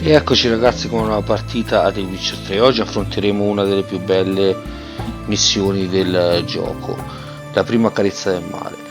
E eccoci ragazzi con una nuova partita a The Witcher 3. Oggi affronteremo una delle più belle missioni del gioco, la prima carezza del male.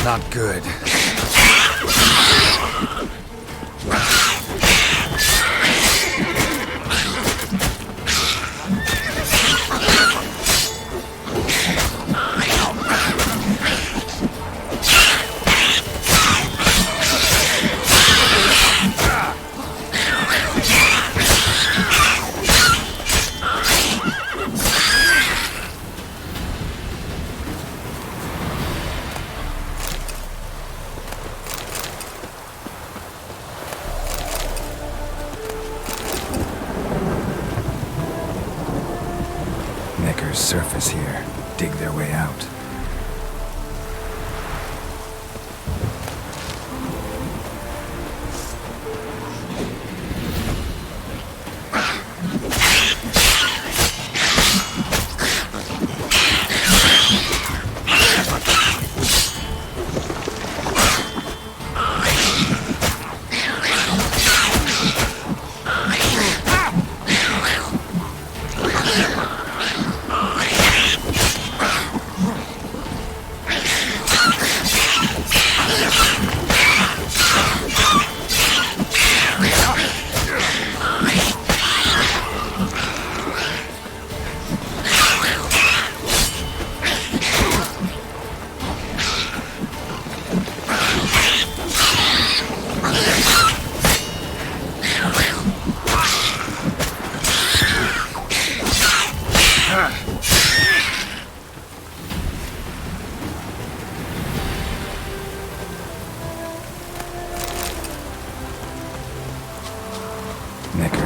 Not good. Surface here, dig their way out.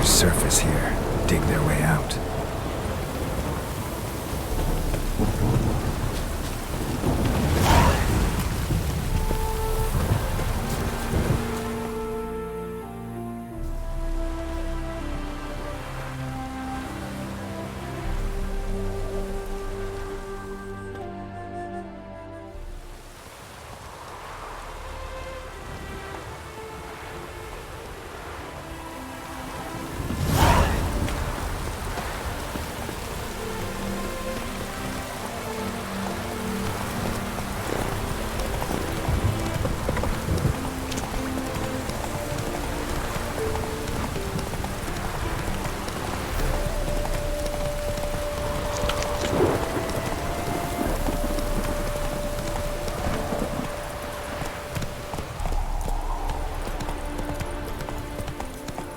Surface here, dig their way out.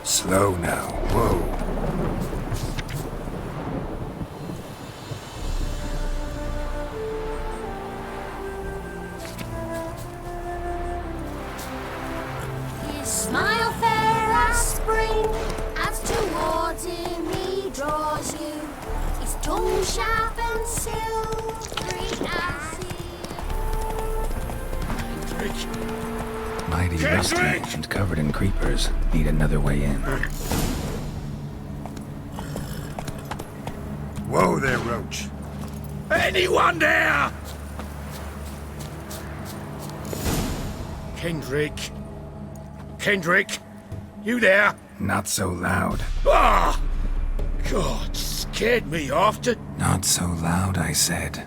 Slow now, whoa. His smile fair as spring, as towards him he draws you. His tongue sharp and silvery as Mighty rusty and covered in creepers. Need another way in. Whoa there, Roach. Anyone there? Kendrick? Kendrick? You there? Not so loud. Ah! God, scared me off to... Not so loud, I said.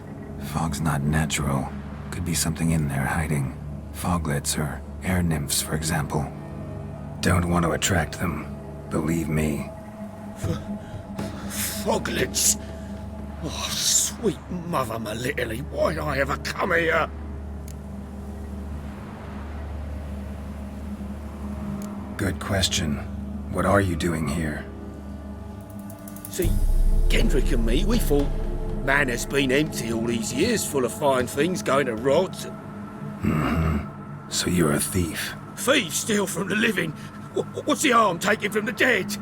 Fog's not natural. Could be something in there hiding. Foglets or air nymphs, for example. Don't want to attract them. Believe me. Foglets? Oh, sweet mother, my little, why'd I ever come here? Good question. What are you doing here? See, Kendrick and me, we thought Manor's been empty all these years, full of fine things going to rot. So you're a thief. Thieves steal from the living. What's the harm taking from the dead?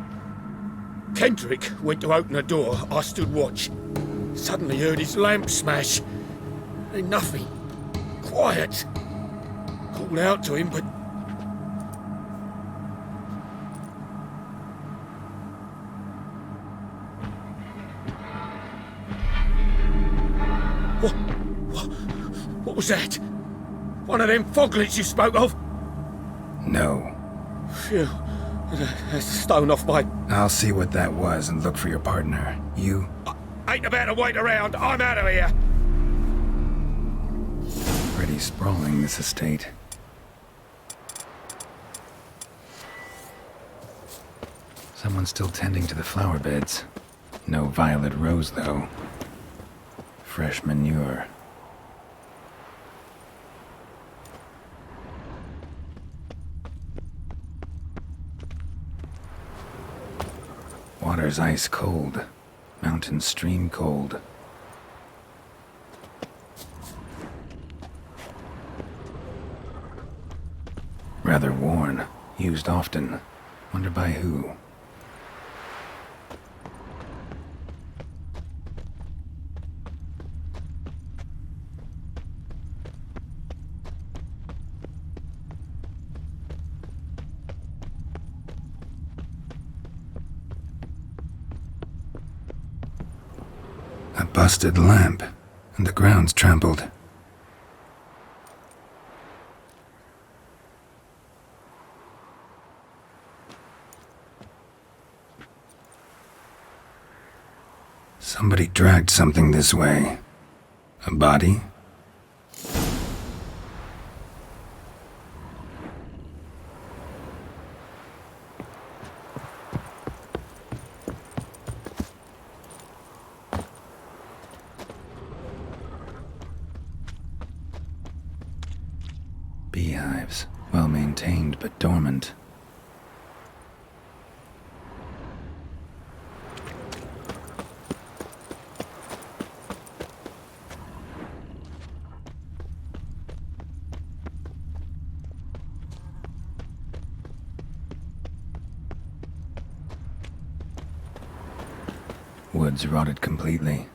Kendrick went to open the door. I stood watch. Suddenly heard his lamp smash. Then nothing. Quiet. Called out to him, but... What was that? One of them foglets you spoke of? No. Phew. That's thrown off my... I'll see what that was and look for your partner. You? Ain't about to wait around. I'm out of here. Pretty sprawling, this estate. Someone's still tending to the flower beds. No violet rose, though. Fresh manure. Water's ice cold. Mountain stream cold. Rather worn. Used often. Wonder by who? A busted lamp, and the ground's trampled. Somebody dragged something this way. A body? Beehives, well maintained but dormant. Woods rotted completely.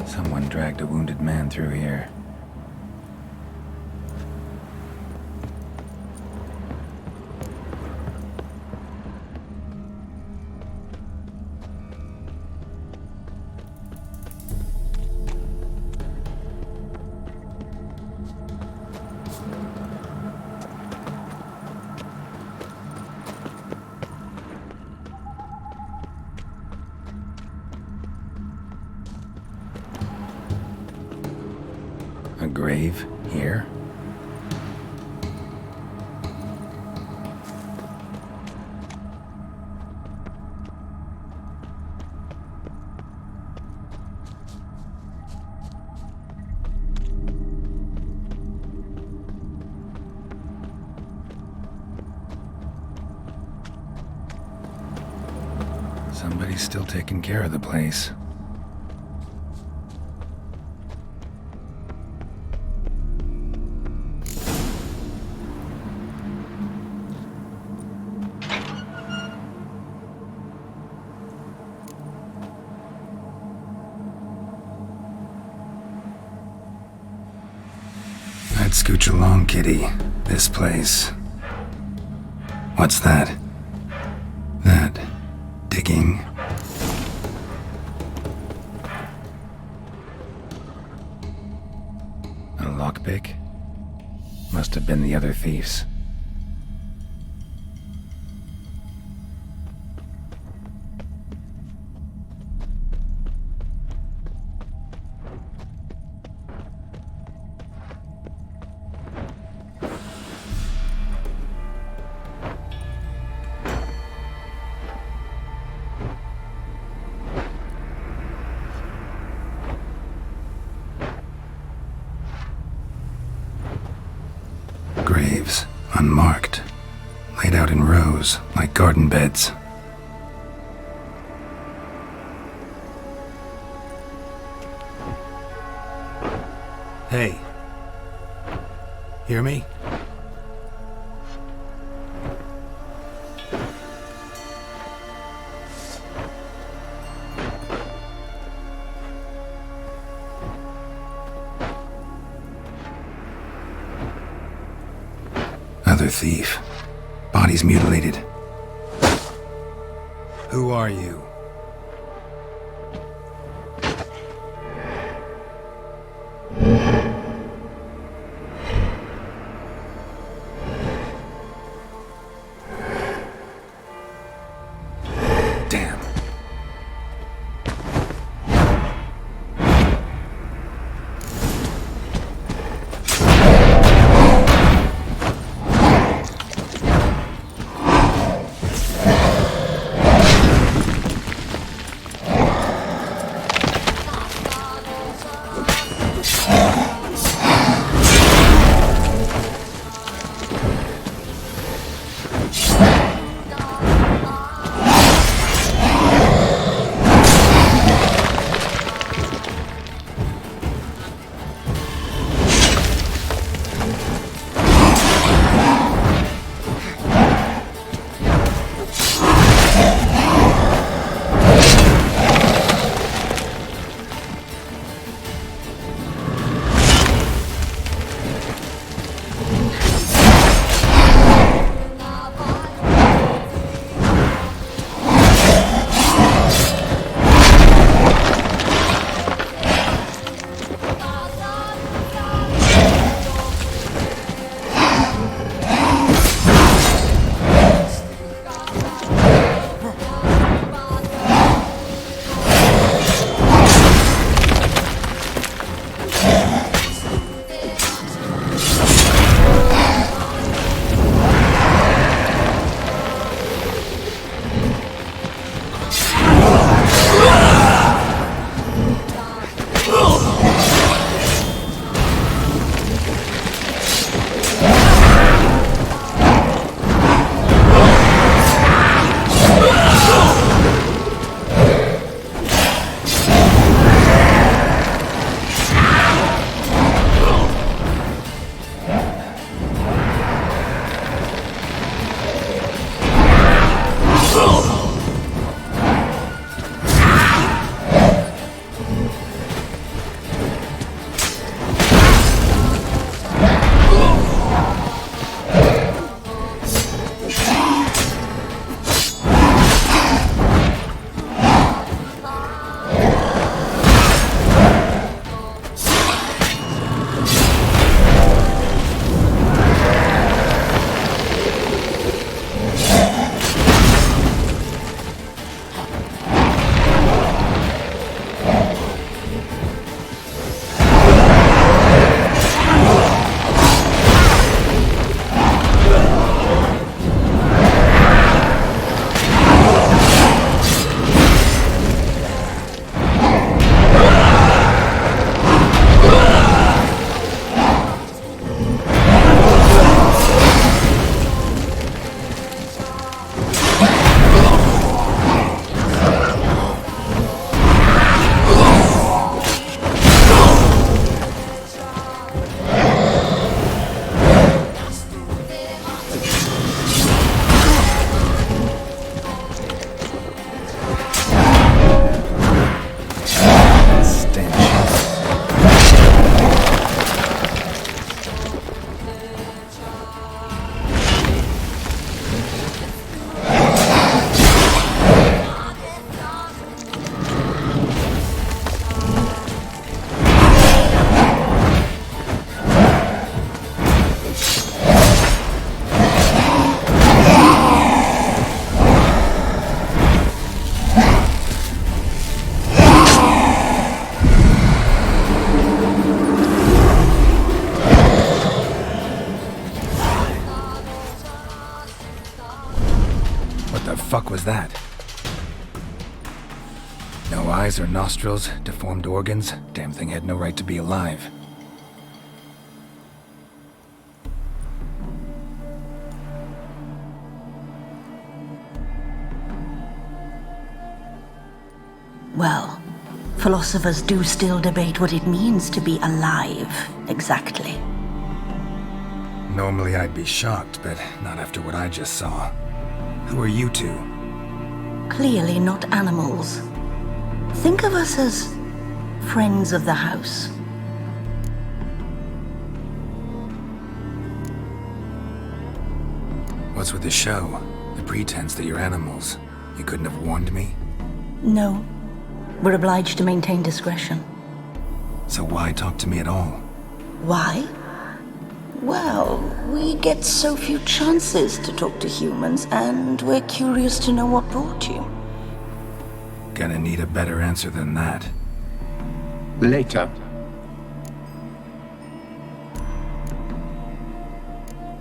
Someone dragged a wounded man through here. A grave here? Somebody's still taking care of the place. I'd scooch along, kitty. This place. What's that? That. Digging. A lockpick? Must have been the other thieves. unmarked, laid out in rows like garden beds. Hey. Hear me? Other thief. Bodies mutilated. Who are you? Damn. fuck was that? No eyes or nostrils, deformed organs. Damn thing had no right to be alive. Well, philosophers do still debate what it means to be alive, exactly. Normally I'd be shocked, but not after what I just saw. Who are you two? Clearly not animals. Think of us as friends of the house. What's with the show? The pretense that you're animals. You couldn't have warned me? No. We're obliged to maintain discretion. So why talk to me at all? Why? Well, we get so few chances to talk to humans, and we're curious to know what brought you. Gonna need a better answer than that. Later.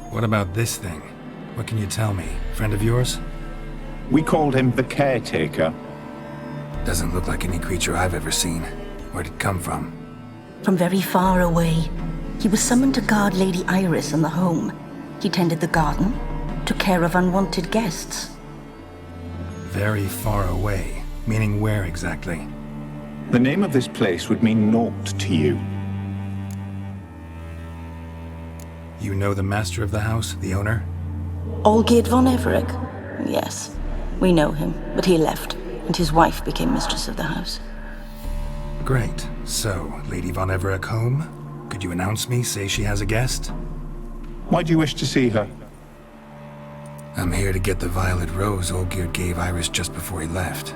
What about this thing? What can you tell me? Friend of yours? We called him the Caretaker. Doesn't look like any creature I've ever seen. Where'd it come from? From very far away. He was summoned to guard Lady Iris in the home. He tended the garden, took care of unwanted guests. Very far away. Meaning where exactly? The name of this place would mean naught to you. You know the master of the house, the owner? Olgierd von Everec? Yes, we know him, but he left, and his wife became mistress of the house. Great. So, Lady von Everec home? Could you announce me, say she has a guest? Why do you wish to see her? I'm here to get the violet rose Olgierd gave Iris just before he left.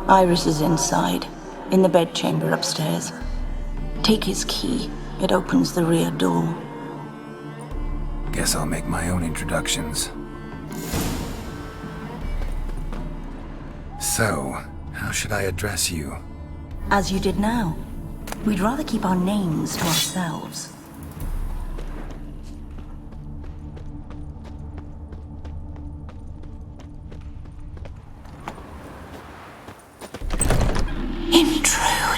Iris is inside, in the bedchamber upstairs. Take his key. It opens the rear door. Guess I'll make my own introductions. So, how should I address you? As you did now. We'd rather keep our names to ourselves. Intruder.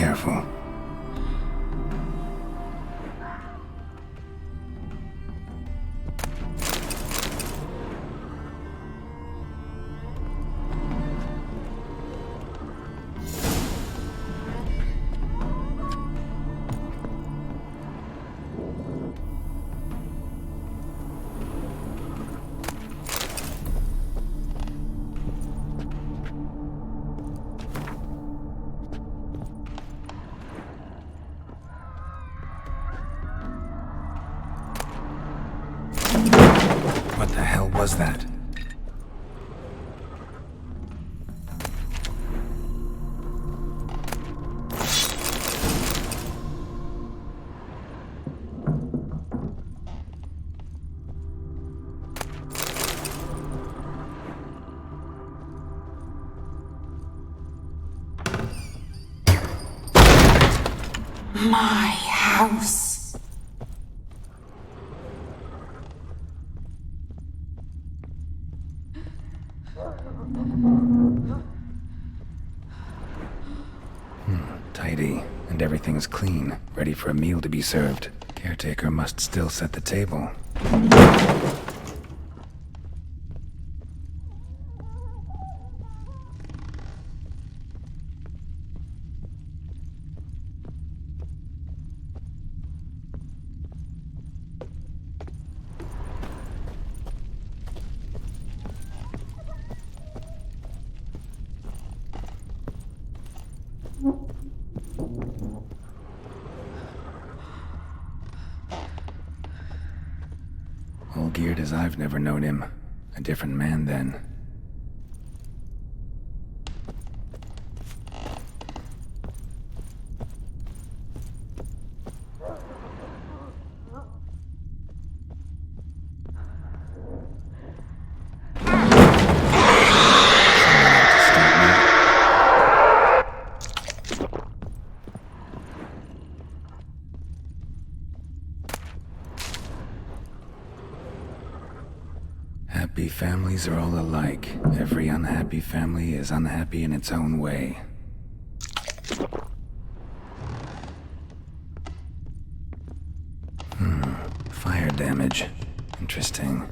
careful. What the hell was that? My house. Tidy, and everything's clean, ready for a meal to be served. Caretaker must still set the table. All geared as I've never known him. A different man then. Happy families are all alike. Every unhappy family is unhappy in its own way. Fire damage. Interesting.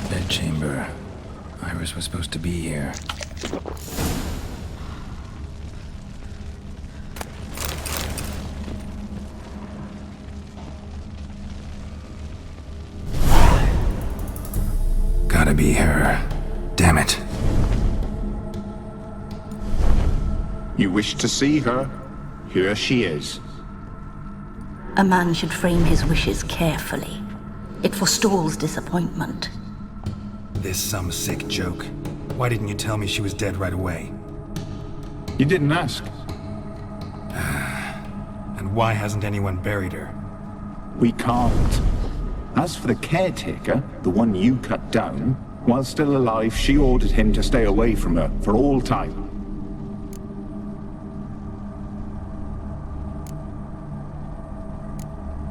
Bedchamber. Iris was supposed to be here. gotta be her. Damn it. You wish to see her? Here she is. A man should frame his wishes carefully. It forestalls disappointment. This some sick joke. Why didn't you tell me she was dead right away? You didn't ask. And why hasn't anyone buried her? We can't. As for the caretaker, the one you cut down, while still alive, she ordered him to stay away from her for all time.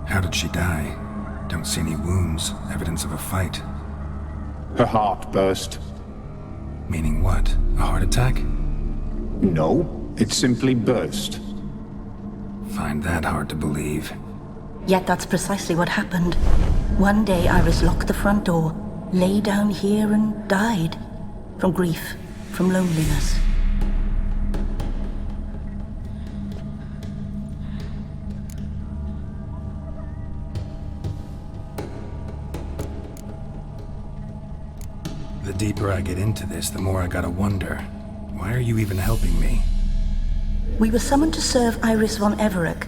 How did she die? Don't see any wounds, evidence of a fight. Her heart burst. Meaning what? A heart attack? No, it simply burst. Find that hard to believe. Yet that's precisely what happened. One day Iris locked the front door, lay down here and died. From grief, from loneliness. The deeper I get into this, the more I gotta wonder. Why are you even helping me? We were summoned to serve Iris von Everec.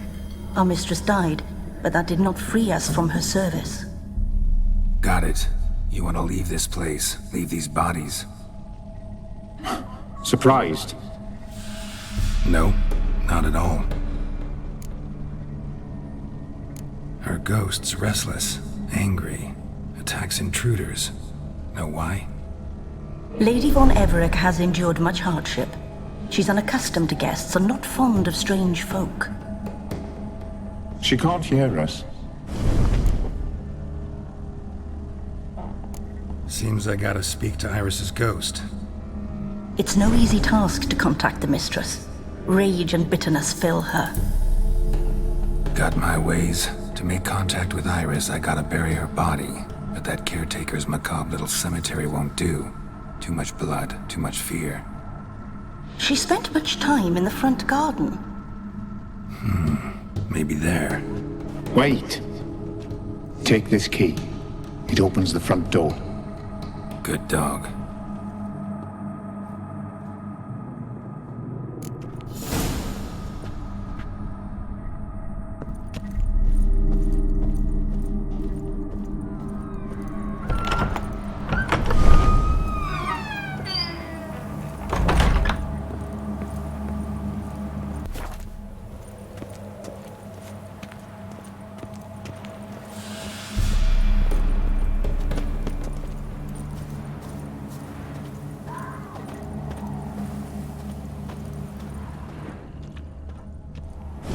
Our mistress died, but that did not free us from her service. Got it. You want to leave this place, leave these bodies? Surprised? No, not at all. Her ghost's restless, angry, attacks intruders. Know why? Lady von Everec has endured much hardship. She's unaccustomed to guests and not fond of strange folk. She can't hear us. Seems I gotta speak to Iris's ghost. It's no easy task to contact the mistress. Rage and bitterness fill her. Got my ways. To make contact with Iris, I gotta bury her body. But that caretaker's macabre little cemetery won't do. Too much blood, too much fear. She spent much time in the front garden. Maybe there. Wait. Take this key. It opens the front door. Good dog.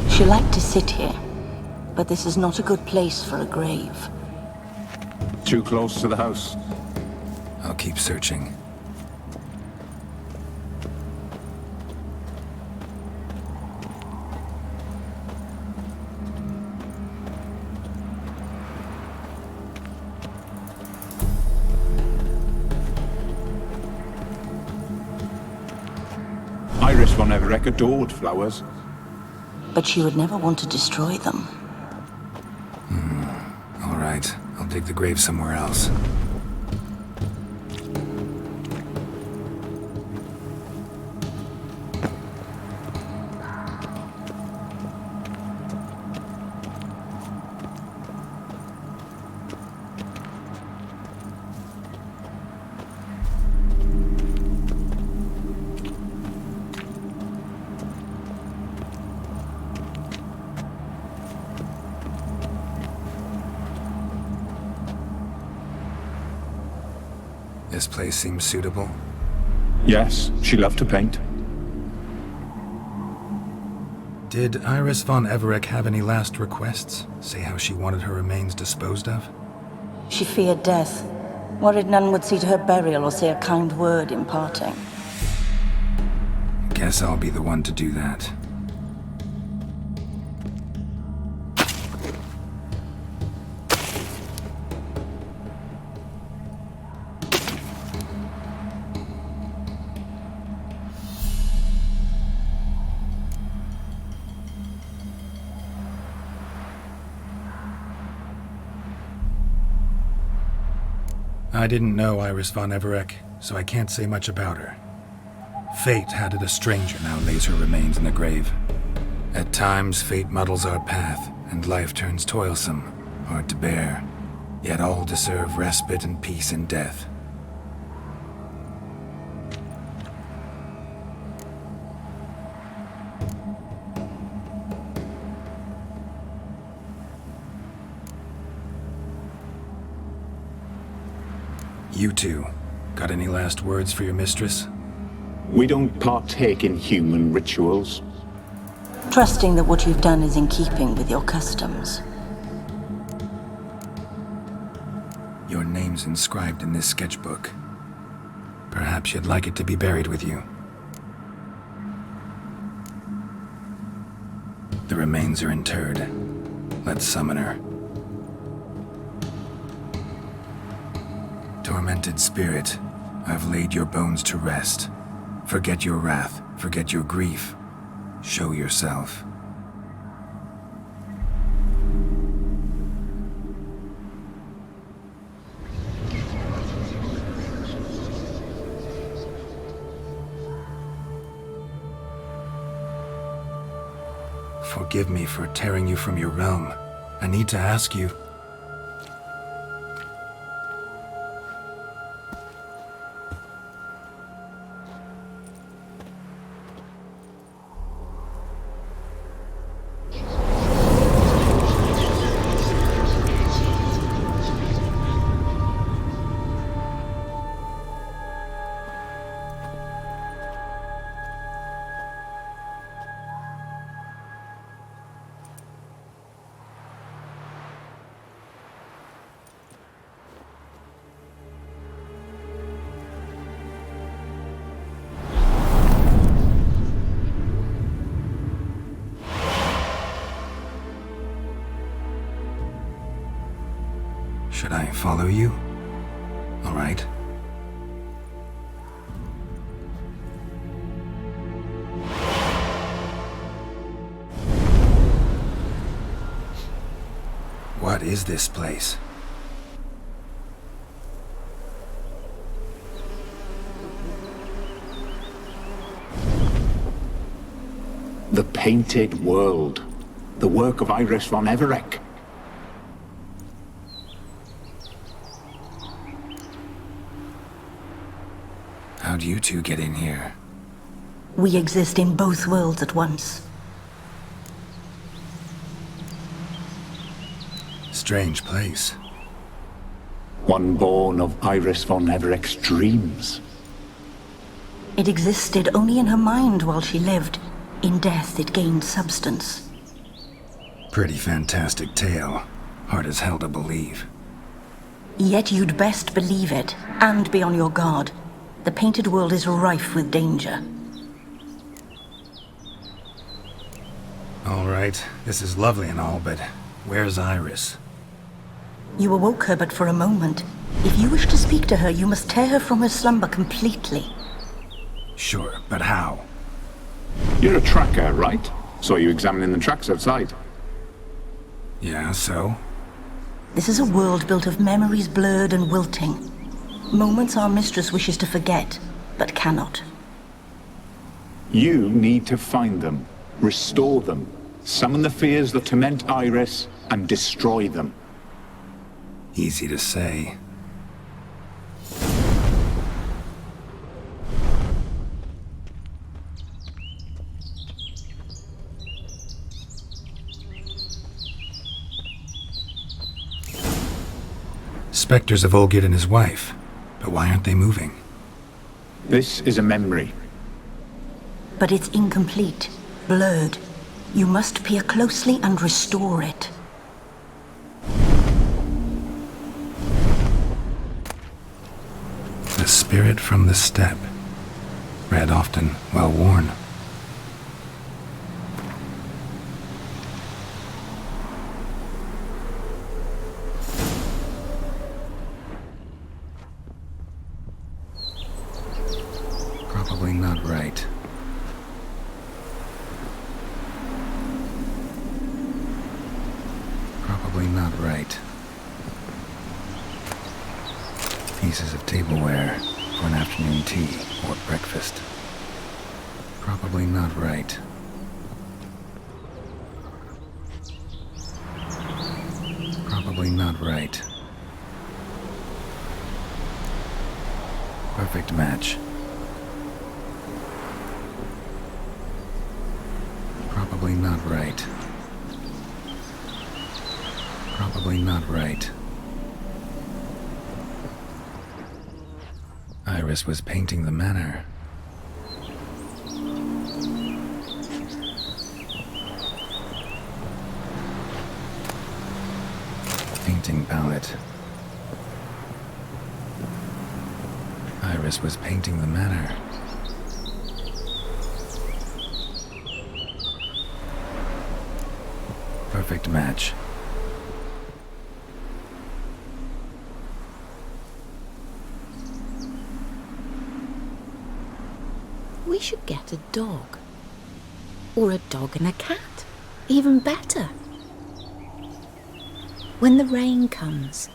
She liked to sit here, but this is not a good place for a grave. Too close to the house. I'll keep searching. Iris von Everec adored flowers. But she would never want to destroy them. All right, I'll dig the grave somewhere else. This place seems suitable. Yes, she loved to paint. Did Iris von Everec have any last requests? Say how she wanted her remains disposed of? She feared death, worried none would see to her burial or say a kind word in parting. Guess I'll be the one to do that. I didn't know Iris von Everec, so I can't say much about her. Fate had it a stranger now lays her remains in the grave. At times, fate muddles our path, and life turns toilsome, hard to bear. Yet all deserve respite and peace in death. You two, got any last words for your mistress? We don't partake in human rituals. Trusting that what you've done is in keeping with your customs. Your name's inscribed in this sketchbook. Perhaps you'd like it to be buried with you. The remains are interred. Let's summon her. Tormented spirit, I've laid your bones to rest. Forget your wrath, forget your grief. Show yourself. Forgive me for tearing you from your realm. I need to ask you. Should I follow you? All right. What is this place? The Painted World. The work of Iris von Everec. How'd you two get in here? We exist in both worlds at once. Strange place. One born of Iris von Everec's dreams. It existed only in her mind while she lived. In death, it gained substance. Pretty fantastic tale. Hard as hell to believe. Yet you'd best believe it, and be on your guard. The painted world is rife with danger. All right, this is lovely and all, but where's Iris? You awoke her but for a moment. If you wish to speak to her, you must tear her from her slumber completely. Sure, but how? You're a tracker, right? Saw you examining the tracks outside. Yeah, so? This is a world built of memories blurred and wilting. Moments our mistress wishes to forget, but cannot. You need to find them, restore them, summon the fears that torment Iris, and destroy them. Easy to say. Spectres of Olgid and his wife. But why aren't they moving? This is a memory. But it's incomplete, blurred. You must peer closely and restore it. The spirit from the steppe. Read often, well worn. Probably not right. Probably not right. He pieces of tableware for an afternoon tea or breakfast. Probably not right. Probably not right. Perfect match. Probably not right. Probably not right. Iris was painting the manor. Painting palette. Iris was painting the manor. Perfect match. We should get a dog. Or a dog and a cat. Even better. When the rain comes,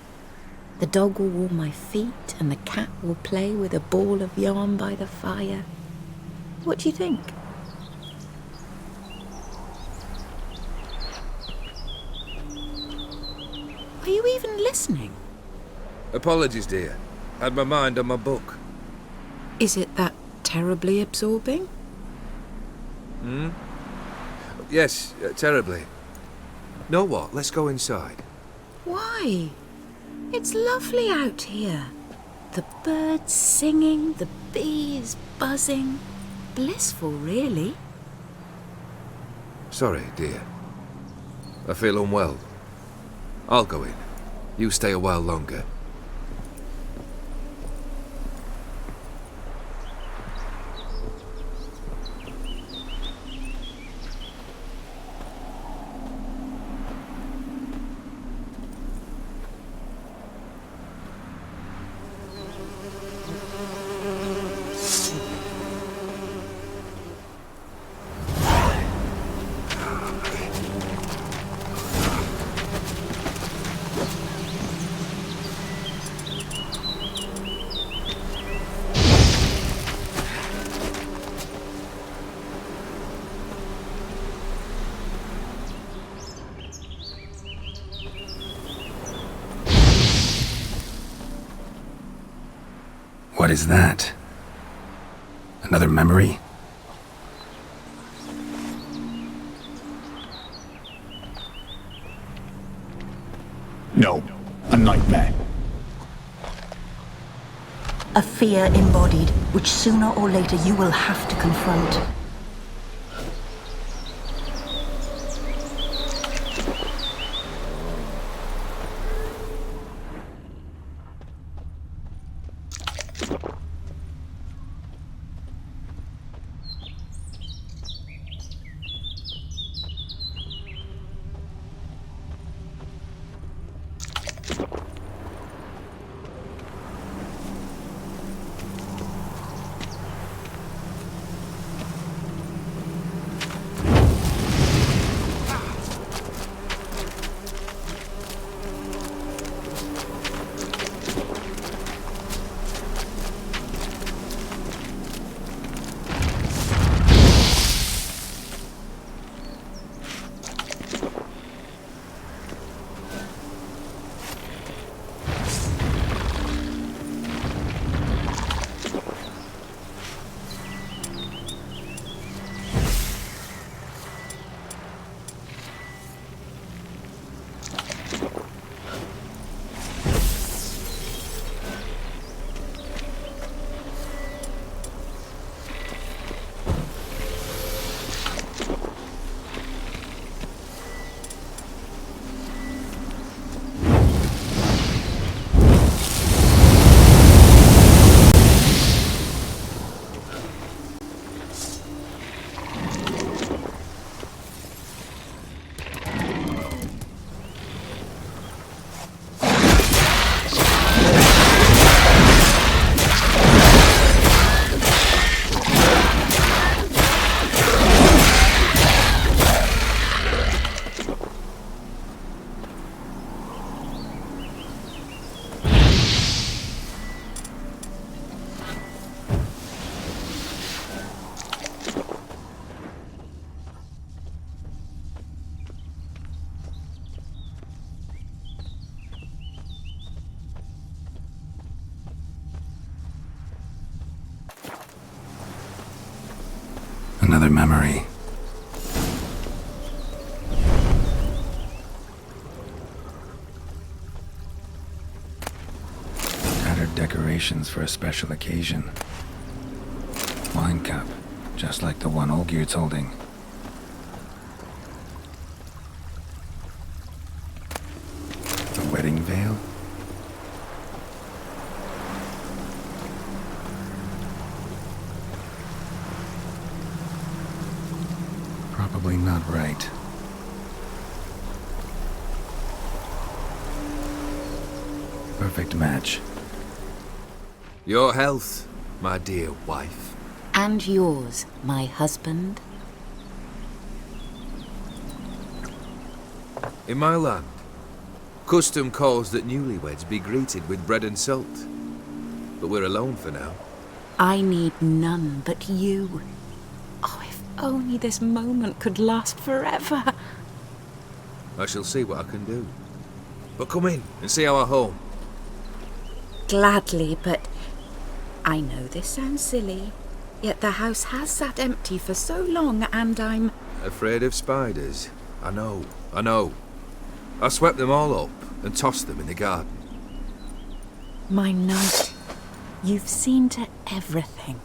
the dog will warm my feet and the cat will play with a ball of yarn by the fire. What do you think? Are you even listening? Apologies, dear. Had my mind on my book. Is it that terribly absorbing? Yes, terribly. Know what? Let's go inside. Why? It's lovely out here. The birds singing, the bees buzzing. Blissful, really. Sorry, dear. I feel unwell. I'll go in. You stay a while longer. What is that? Another memory? No, a nightmare. A fear embodied, which sooner or later you will have to confront. another memory. Tattered decorations for a special occasion. Wine cup, just like the one Olgierd's holding. A wedding veil? Probably not right. Perfect match. Your health, my dear wife. And yours, my husband. In my land, custom calls that newlyweds be greeted with bread and salt. But we're alone for now. I need none but you. Oh, if only this moment could last forever. I shall see what I can do. But come in and see our home. Gladly, but I know this sounds silly, yet the house has sat empty for so long and I'm... Afraid of spiders? I know. I swept them all up and tossed them in the garden. My knight, you've seen to everything.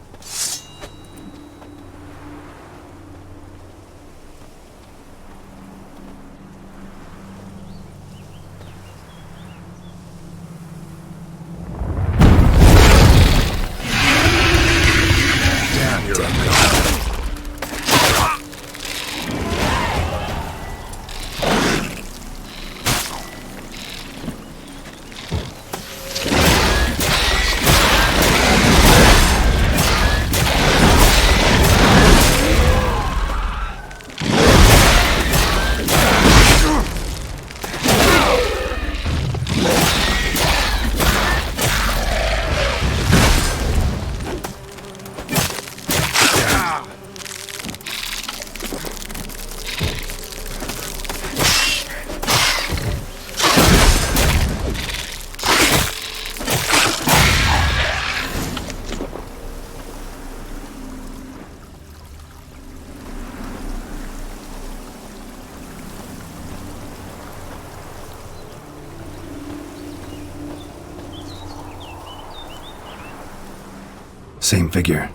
Same figure.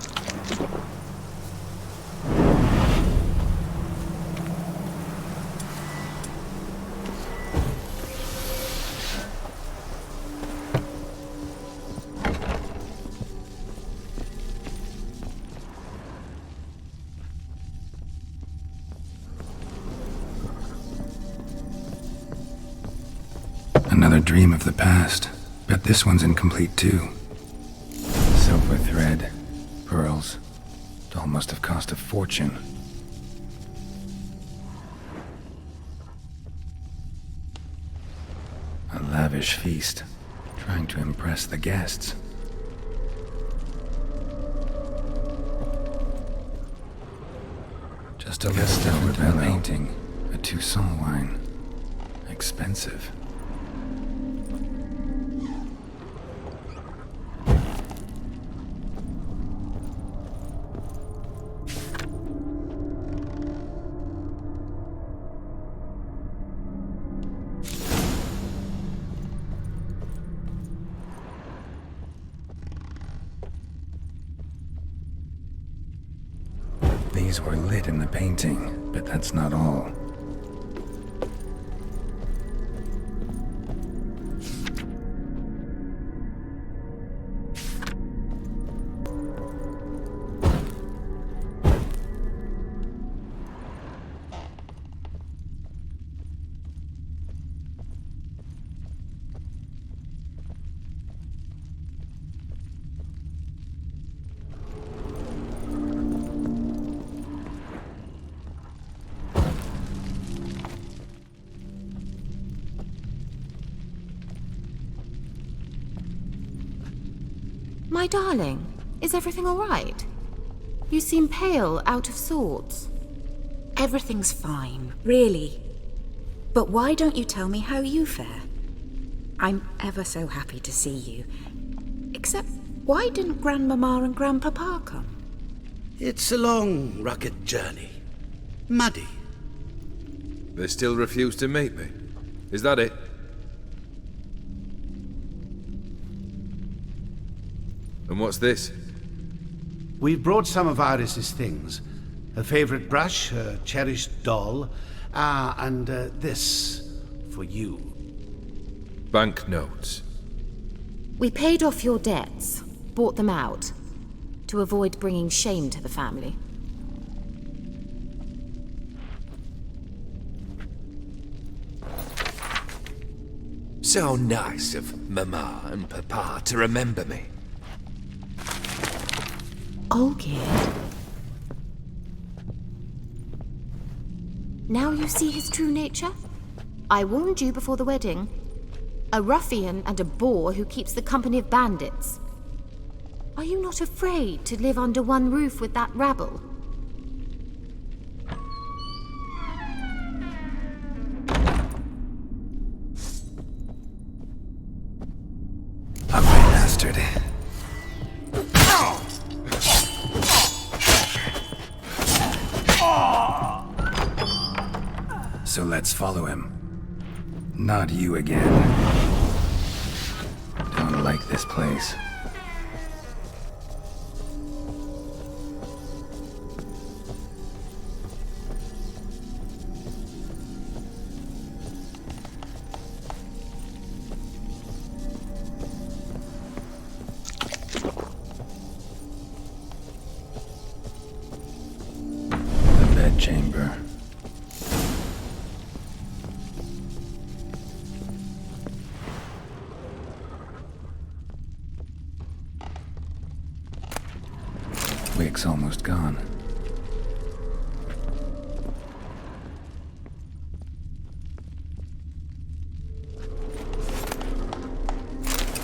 Another dream of the past. Bet this one's incomplete too. Silver thread, pearls. It all must have cost a fortune. A lavish feast, trying to impress the guests. Just a list with that painting, a Toussaint wine. Expensive. These were lit in the painting, but that's not all. My darling, is everything all right? You seem pale, out of sorts. Everything's fine, really. But why don't you tell me how you fare? I'm ever so happy to see you. Except, why didn't Grandmama and Grandpapa come? It's a long, rugged journey. Muddy. They still refuse to meet me. Is that it? And what's this? We've brought some of Iris's things. Her favorite brush, her cherished doll, and this for you. Banknotes. We paid off your debts, bought them out, to avoid bringing shame to the family. So nice of Mama and Papa to remember me. Olgierd. Now you see his true nature? I warned you before the wedding. A ruffian and a boor who keeps the company of bandits. Are you not afraid to live under one roof with that rabble? Ugly bastard. So let's follow him. Not you again. Don't like this place. The bedchamber. Wick's almost gone.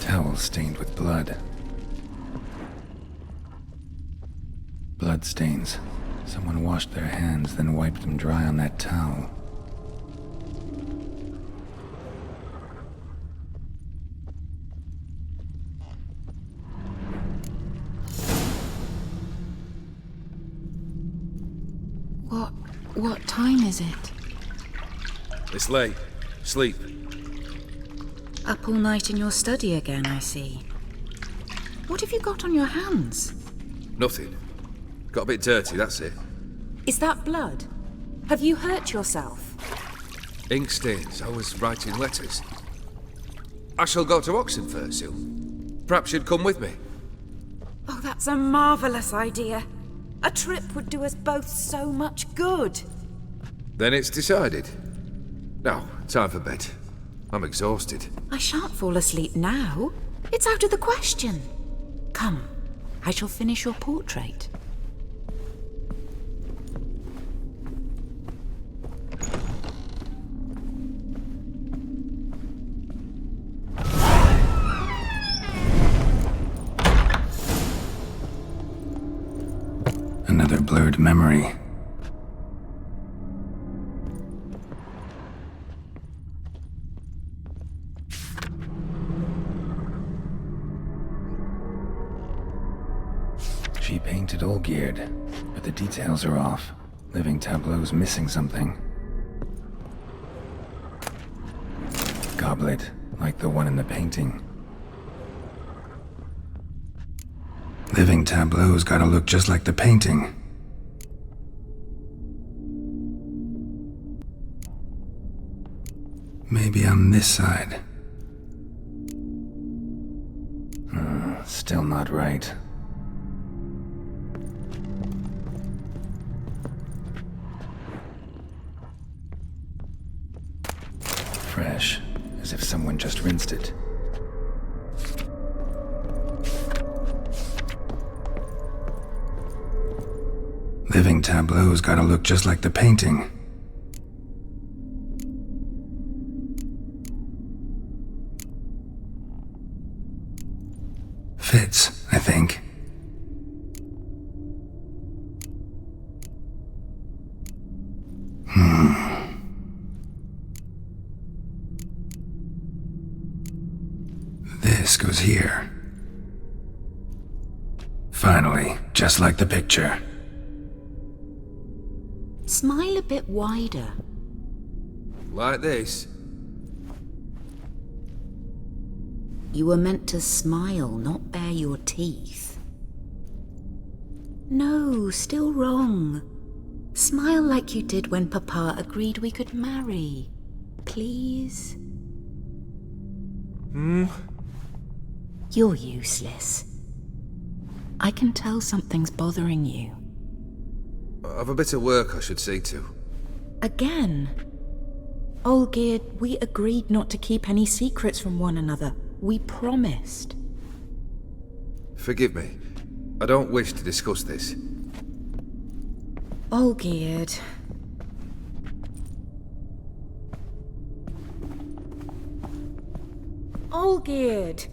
Towel stained with blood. Blood stains. Someone washed their hands, then wiped them dry on that towel. What time is it? It's late. Sleep. Up all night in your study again, I see. What have you got on your hands? Nothing. Got a bit dirty, that's it. Is that blood? Have you hurt yourself? Ink stains. I was writing letters. I shall go to Oxenfurt soon. Perhaps you'd come with me. Oh, that's a marvelous idea. A trip would do us both so much good. Then it's decided. Now, time for bed. I'm exhausted. I shan't fall asleep now. It's out of the question. Come, I shall finish your portrait. Another blurred memory. She painted Olgierd, but the details are off. Living tableau's missing something. Goblet, like the one in the painting. Living tableau's gotta look just like the painting. Maybe on this side. Still not right. Fresh, as if someone just rinsed it. Living tableau's gotta look just like the painting. Fits, I think. This goes here. Finally, just like the picture. Smile a bit wider. Like this? You were meant to smile, not bare your teeth. No, still wrong. Smile like you did when Papa agreed we could marry. Please? You're useless. I can tell something's bothering you. I've a bit of work I should see to. Again? Olgierd, we agreed not to keep any secrets from one another. We promised. Forgive me. I don't wish to discuss this. Olgierd. Olgierd!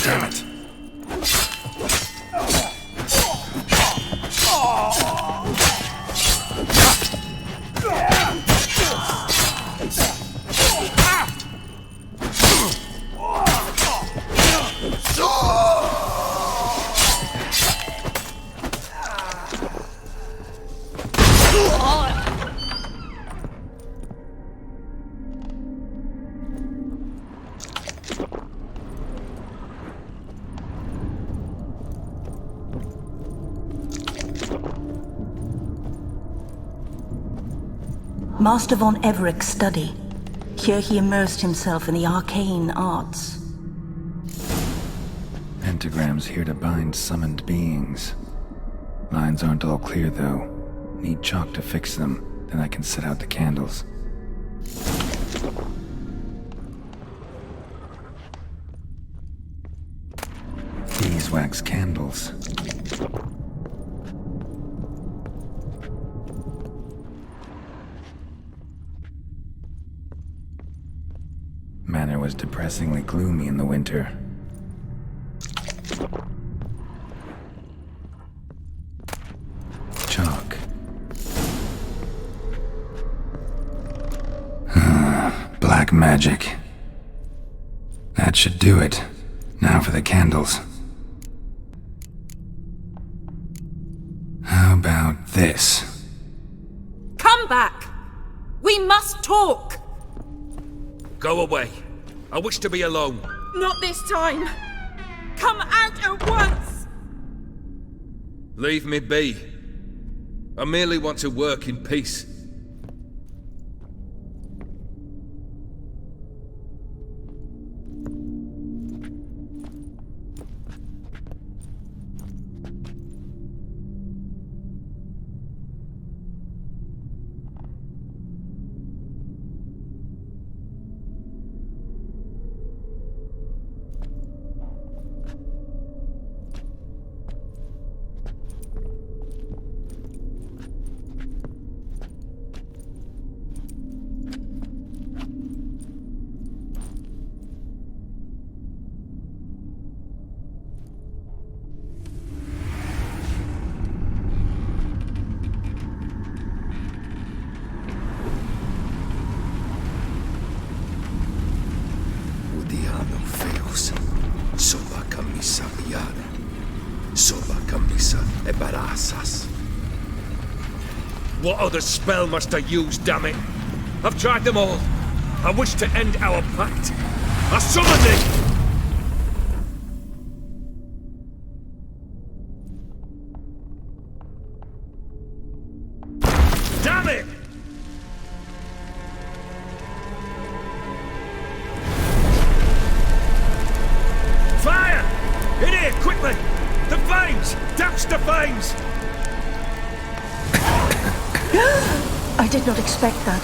Damn it. Master von Evereck's study. Here he immersed himself in the arcane arts. Pentagrams here to bind summoned beings. Lines aren't all clear, though. Need chalk to fix them, then I can set out the candles. Beeswax candles. Manor was depressingly gloomy in the winter. Chalk. Black magic. That should do it. Now for the candles. How about this? Come back! We must talk! Go away. I wish to be alone. Not this time! Come out at once! Leave me be. I merely want to work in peace. Soba camisa iare. Soba camisa e barassas. What other spell must I use, damn it? I've tried them all. I wish to end our pact. I summon thee! Damn it! Fire! In here, quickly! The flames! Douse the flames! I did not expect that.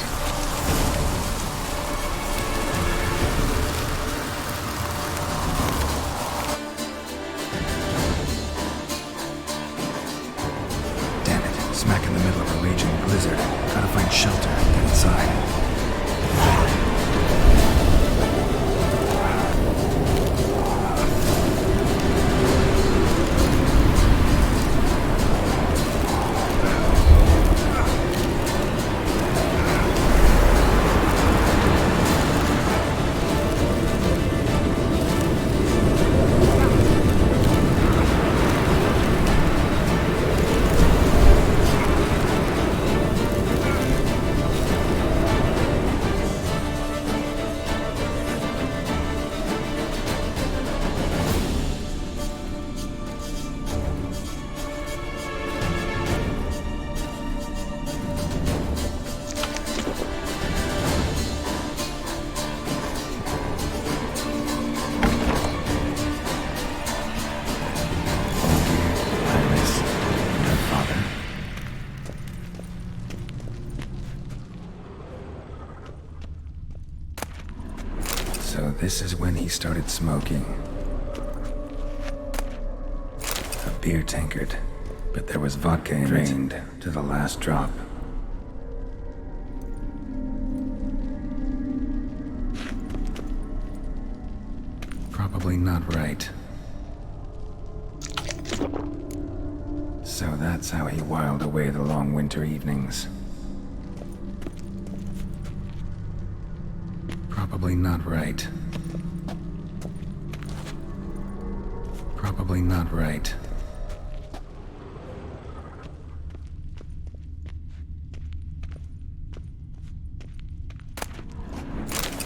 Damn it, smack in the middle of a raging This is when he started smoking. A beer tankard, but there was vodka in it. Drained to the last drop. Probably not right. So that's how he whiled away the long winter evenings. Probably not right. Probably not right.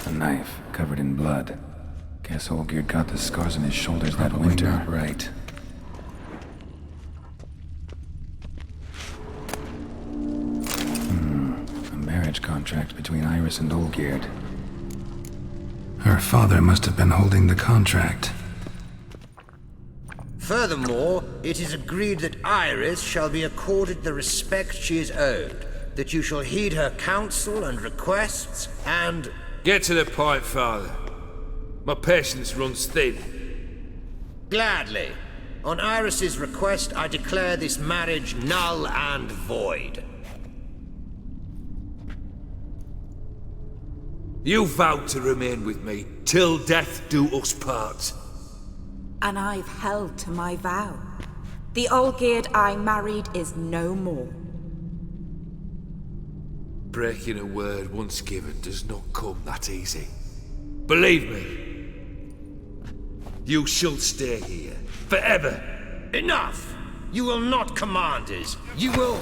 A knife covered in blood. Guess Olgierd got the scars on his shoulders that winter. Not right. A marriage contract between Iris and Olgierd. Her father must have been holding the contract. Furthermore, it is agreed that Iris shall be accorded the respect she is owed, that you shall heed her counsel and requests, and... Get to the point, Father. My patience runs thin. Gladly. On Iris's request, I declare this marriage null and void. You vowed to remain with me till death do us part. And I've held to my vow. The Olgierd I married is no more. Breaking a word once given does not come that easy. Believe me. You shall stay here, forever. Enough! You will not command us. You will...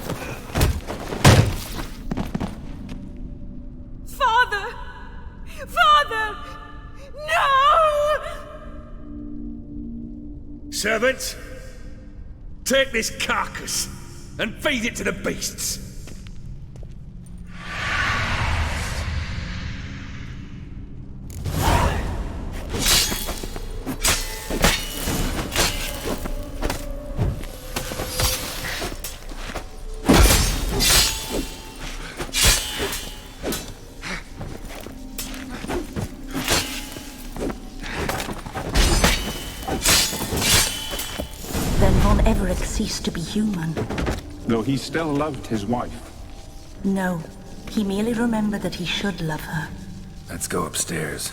Father! Father! No! Servants, take this carcass and feed it to the beasts. Ceased to be human. Though he still loved his wife. No, he merely remembered that he should love her. Let's go upstairs.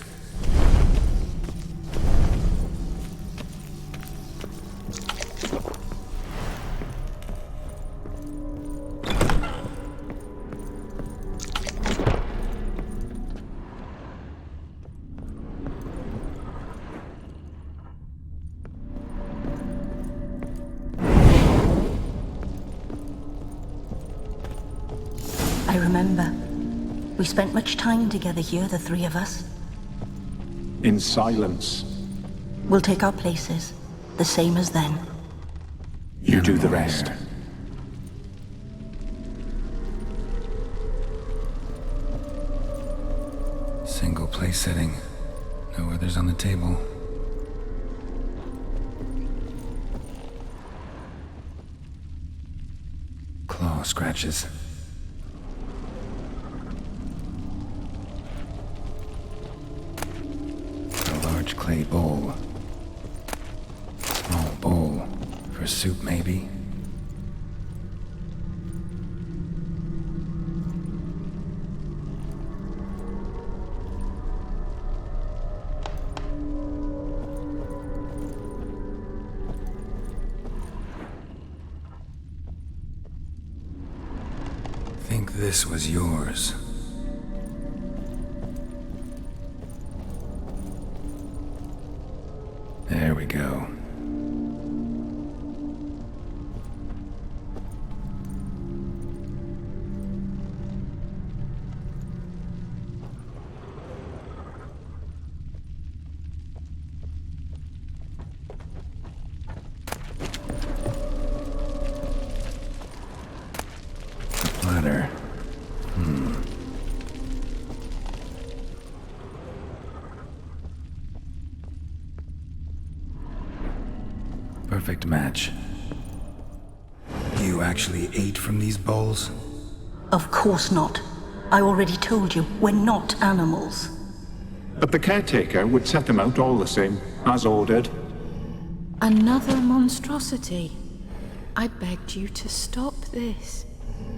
I remember. We spent much time together here, the three of us. In silence. We'll take our places, the same as then. You do the rest. Single place setting. No others on the table. Claw scratches. Clay bowl. Small bowl. For soup, maybe? Think this was yours. There we go. The platter. Perfect match. You actually ate from these bowls? Of course not. I already told you, we're not animals. but the caretaker would set them out all the same, as ordered. Another monstrosity. I begged you to stop this.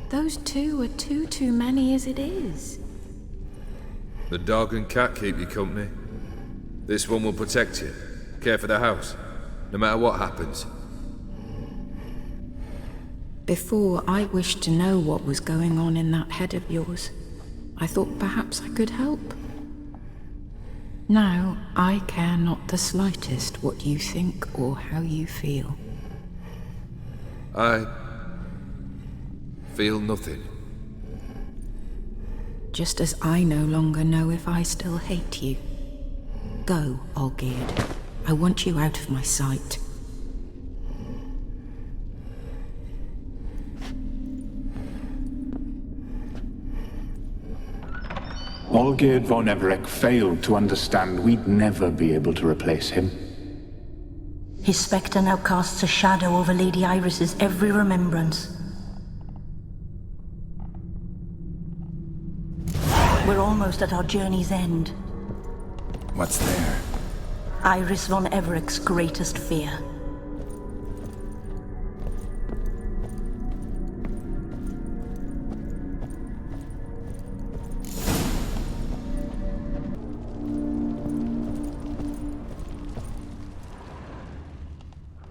Those two are too many as it is. The dog and cat keep you company. This one will protect you, care for the house, no matter what happens. Before, I wished to know what was going on in that head of yours. I thought perhaps I could help. Now, I care not the slightest what you think or how you feel. I feel nothing. Just as I no longer know if I still hate you. Go, Olgierd. I want you out of my sight. Olgierd von Everec failed to understand we'd never be able to replace him. His spectre now casts a shadow over Lady Iris's every remembrance. We're almost at our journey's end. What's there? Iris von Everec's greatest fear.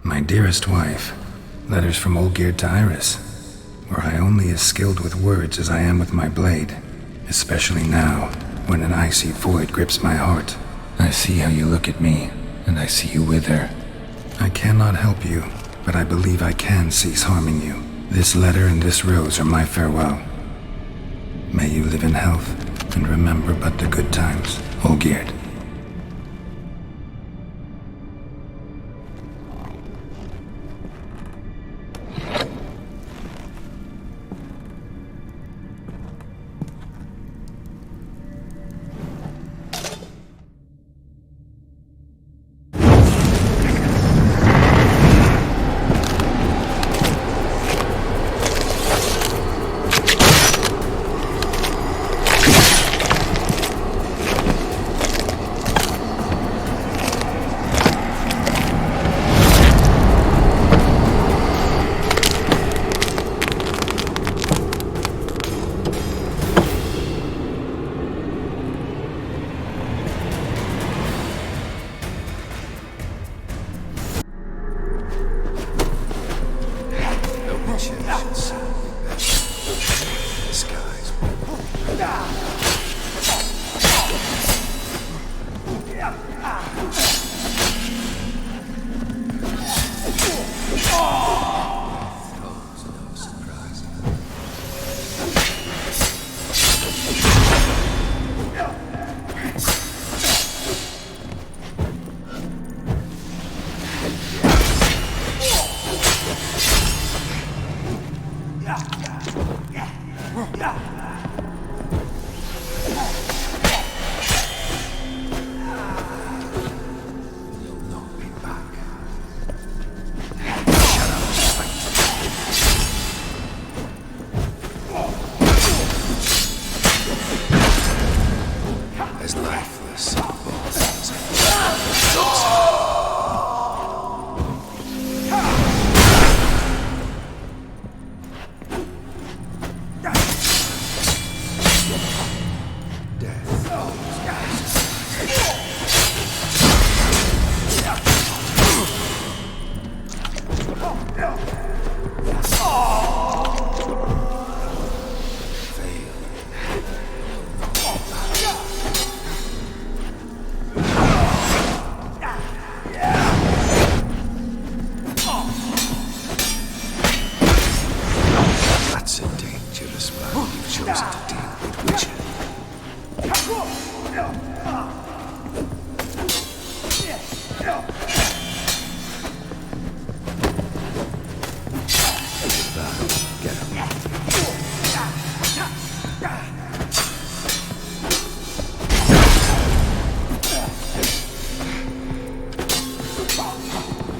My dearest wife, letters from Olgierd to Iris, where I only as skilled with words as I am with my blade, especially now, when an icy void grips my heart. I see how you look at me, and I see you with her. I cannot help you, but I believe I can cease harming you. This letter and this rose are my farewell. May you live in health, and remember but the good times, Olgierd.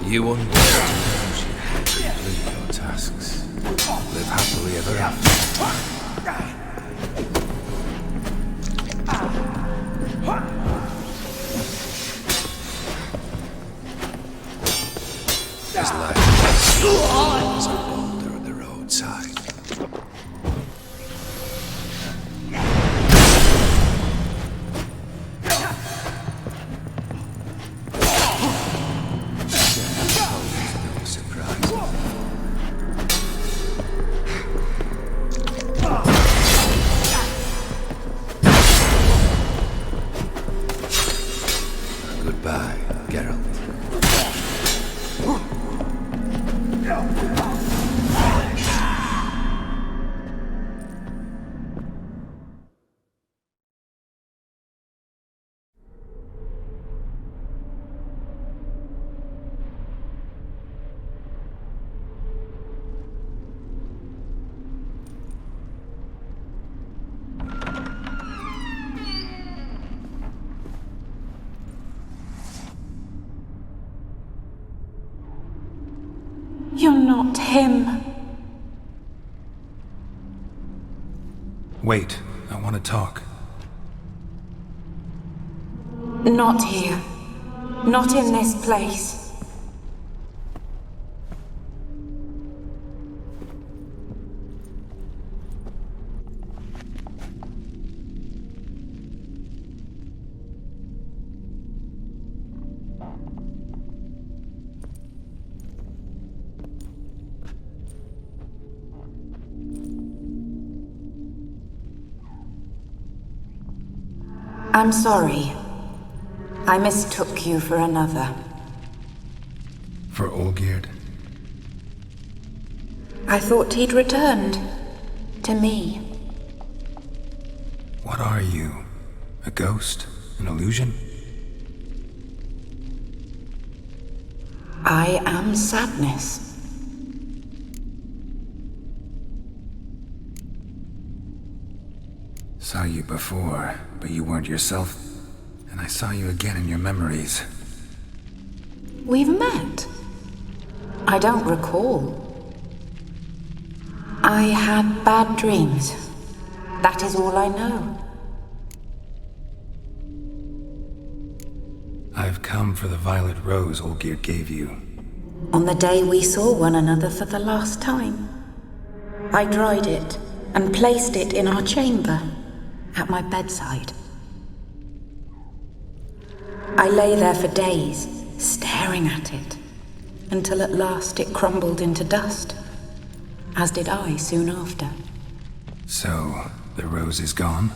You understand those you complete your tasks. Live happily ever after. His life is a boulder at the roadside. No surprise. Goodbye, Geralt. You're not him. Wait, I want to talk. Not here. Not in this place. I'm sorry. I mistook you for another. For Olgierd? I thought he'd returned. To me. What are you? A ghost? An illusion? I am sadness. Saw you before, but you weren't yourself. And I saw you again in your memories. We've met. I don't recall. I had bad dreams. That is all I know. I've come for the violet rose Olgierd gave you. On the day we saw one another for the last time, I dried it and placed it in our chamber, at my bedside. I lay there for days, staring at it, until at last it crumbled into dust, as did I soon after. So, the rose is gone?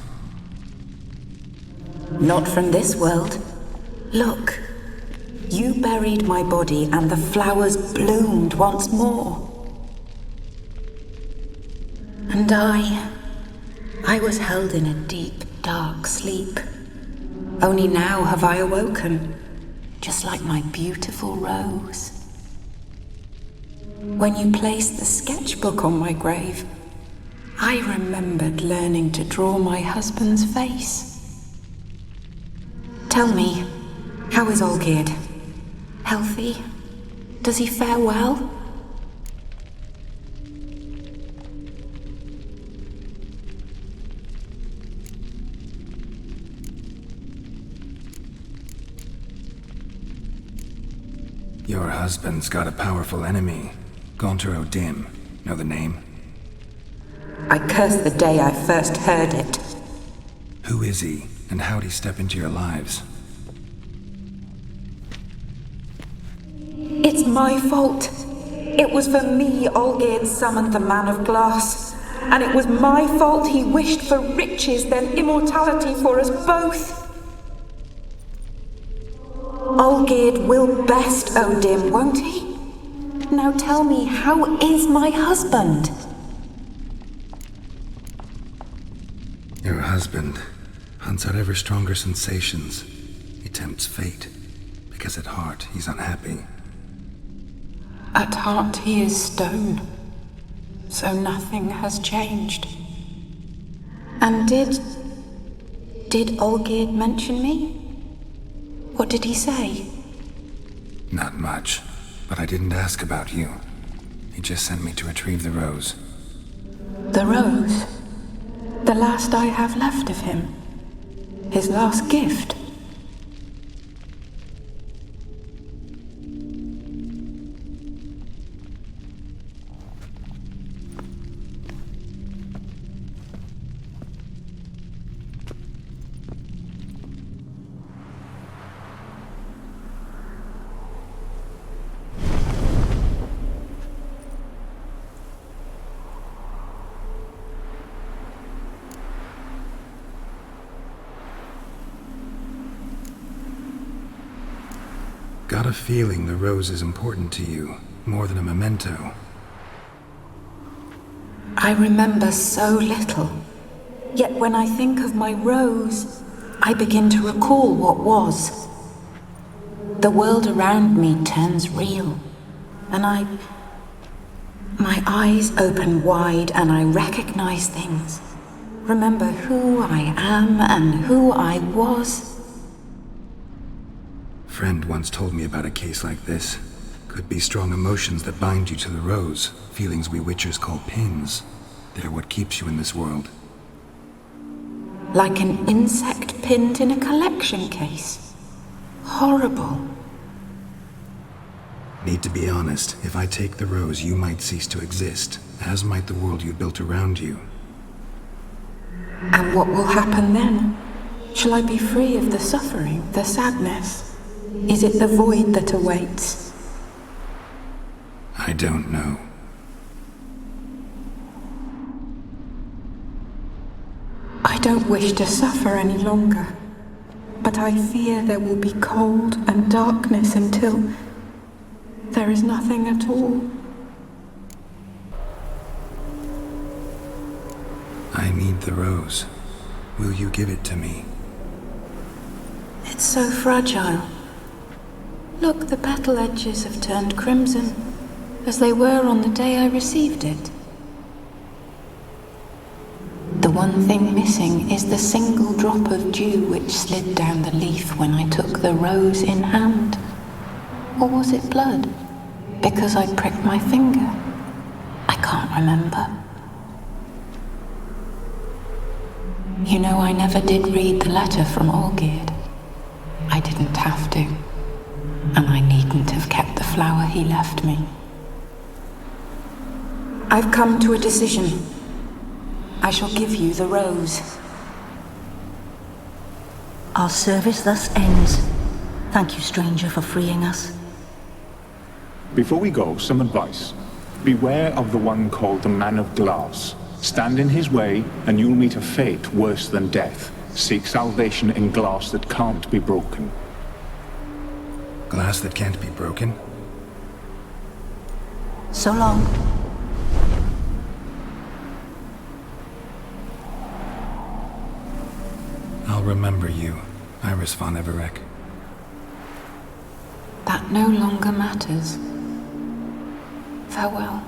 Not from this world. Look, you buried my body and the flowers bloomed once more. And I was held in a deep, dark sleep. Only now have I awoken, just like my beautiful rose. When you placed the sketchbook on my grave, I remembered learning to draw my husband's face. Tell me, how is Olgierd? Healthy? Does he fare well? Your husband's got a powerful enemy. Gaunter O'Dim. Know the name? I curse the day I first heard it. Who is he, and how'd he step into your lives? It's my fault. It was for me Olgierd summoned the Man of Glass. And it was my fault he wished for riches, then immortality for us both. Olgierd will best O'Dim, won't he? Now tell me, how is my husband? Your husband hunts out ever stronger sensations. He tempts fate, because at heart he's unhappy. At heart he is stone, so nothing has changed. And did Olgierd mention me? What did he say? Not much, but I didn't ask about you. He just sent me to retrieve the rose. The rose? The last I have left of him? His last gift? got a feeling the rose is important to you, more than a memento. I remember so little. Yet when I think of my rose, I begin to recall what was. The world around me turns real, and my eyes open wide and I recognize things. Remember who I am and who I was. Friend once told me about a case like this. Could be strong emotions that bind you to the rose, feelings we witchers call pins. They're what keeps you in this world. Like an insect pinned in a collection case. Horrible. Need to be honest, if I take the rose, you might cease to exist, as might the world you built around you. And what will happen then? Shall I be free of the suffering, the sadness? Is it the void that awaits? I don't know. I don't wish to suffer any longer, but I fear there will be cold and darkness until there is nothing at all. I need the rose. Will you give it to me? It's so fragile. Look, the petal edges have turned crimson, as they were on the day I received it. The one thing missing is the single drop of dew which slid down the leaf when I took the rose in hand. Or was it blood? Because I pricked my finger? I can't remember. You know, I never did read the letter from Olgierd. I didn't have to. And I needn't have kept the flower he left me. I've come to a decision. I shall give you the rose. Our service thus ends. Thank you, stranger, for freeing us. Before we go, some advice. Beware of the one called the Man of Glass. Stand in his way, and you'll meet a fate worse than death. Seek salvation in glass that can't be broken. Glass that can't be broken? So long. I'll remember you, Iris von Everec. That no longer matters. Farewell.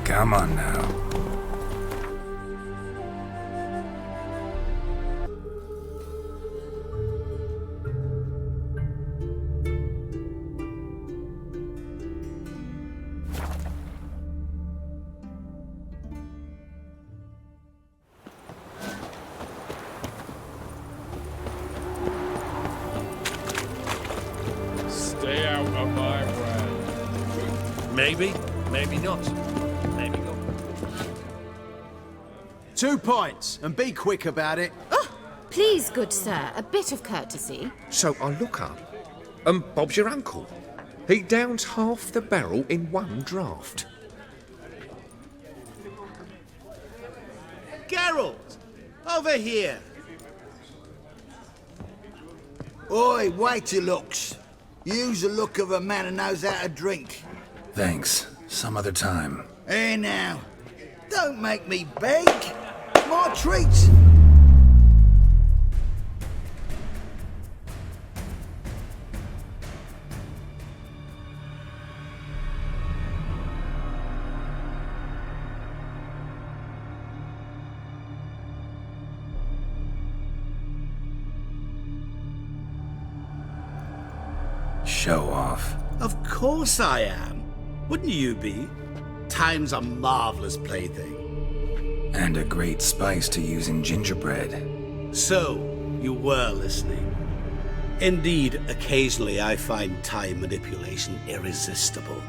Come on now. Maybe, maybe not. Maybe not. 2 points, and be quick about it. Oh, please, good sir, a bit of courtesy. So I look up, and Bob's your uncle. He downs half the barrel in one draught. Geralt! Over here! Oi, wait your looks. Use the look of a man who knows how to drink. Thanks. Some other time. Hey now, don't make me beg. My treat. Show off. Of course I am. Wouldn't you be? Time's a marvelous plaything. And a great spice to use in gingerbread. So, you were listening. Indeed, occasionally I find time manipulation irresistible.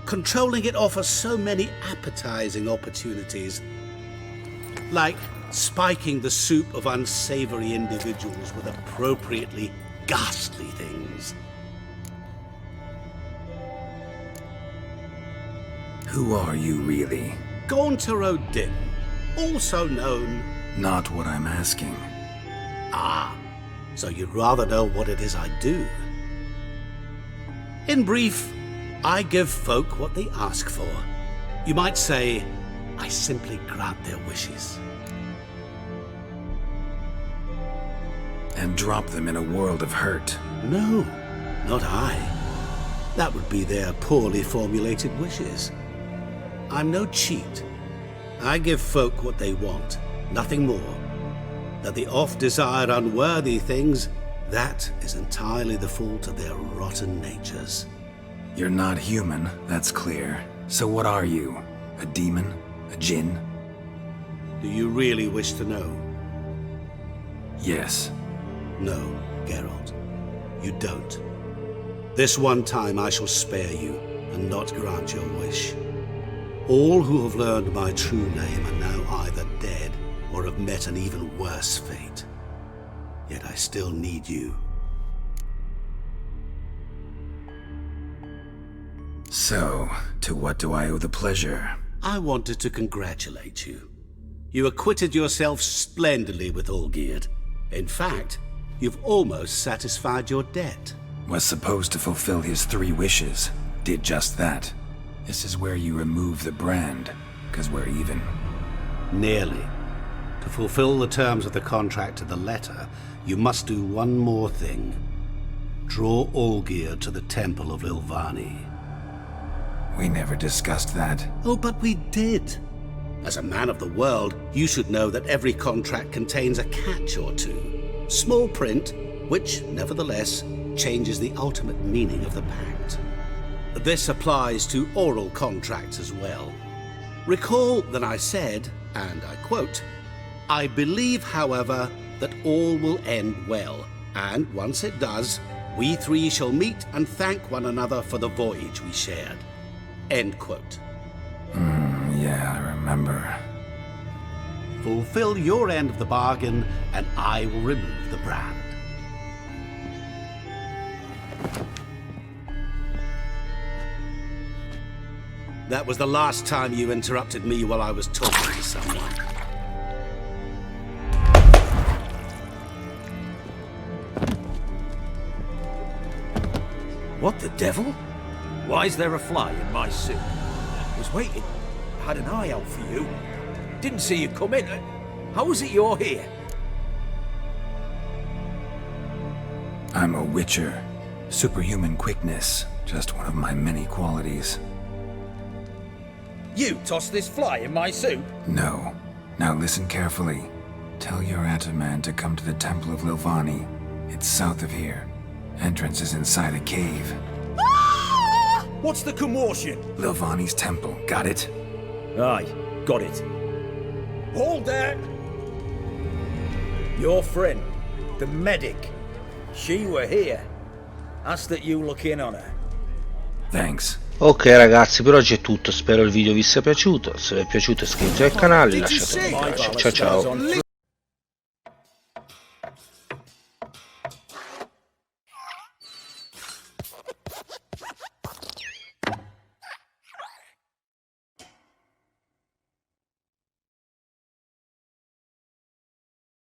Controlling it offers so many appetizing opportunities. Like spiking the soup of unsavory individuals with appropriately ghastly things. Who are you, really? Gaunter O'Din, also known... Not what I'm asking. Ah, so you'd rather know what it is I do. In brief, I give folk what they ask for. You might say, I simply grant their wishes. And drop them in a world of hurt. No, not I. That would be their poorly formulated wishes. I'm no cheat. I give folk what they want, nothing more. That they oft desire unworthy things, that is entirely the fault of their rotten natures. You're not human, that's clear. So what are you? A demon? A djinn? Do you really wish to know? Yes. No, Geralt. You don't. This one time I shall spare you, and not grant your wish. All who have learned my true name are now either dead or have met an even worse fate. Yet I still need you. So, to what do I owe the pleasure? I wanted to congratulate you. You acquitted yourself splendidly with Olgierd. In fact, you've almost satisfied your debt. Was supposed to fulfill his 3 wishes. Did just that. This is where you remove the brand, 'cause we're even. Nearly. To fulfill the terms of the contract to the letter, you must do one more thing. Draw Olgierd to the Temple of Lilvani. We never discussed that. Oh, but we did. As a man of the world, you should know that every contract contains a catch or two. Small print, which, nevertheless, changes the ultimate meaning of the pact. This applies to oral contracts as well. Recall that I said, and I quote, "I believe, however, that all will end well, and once it does, we 3 shall meet and thank one another for the voyage we shared." End quote. Yeah, I remember. Fulfill your end of the bargain, and I will remove the brand. That was the last time you interrupted me while I was talking to someone. What the devil? Why is there a fly in my suit? Was waiting. Had an eye out for you. Didn't see you come in. How is it you're here? I'm a witcher. Superhuman quickness. Just one of my many qualities. You tossed this fly in my soup? No. Now listen carefully. Tell your Ataman to come to the Temple of Lilvani. It's south of here. Entrance is inside a cave. What's the commotion? Lilvani's temple. Got it? Aye, got it. Hold there! Your friend, the medic. She were here. Ask that you look in on her. Thanks. Ok ragazzi, per oggi è tutto, spero il video vi sia piaciuto, se vi è piaciuto iscrivetevi al canale e lasciate un mi piace, ciao ciao.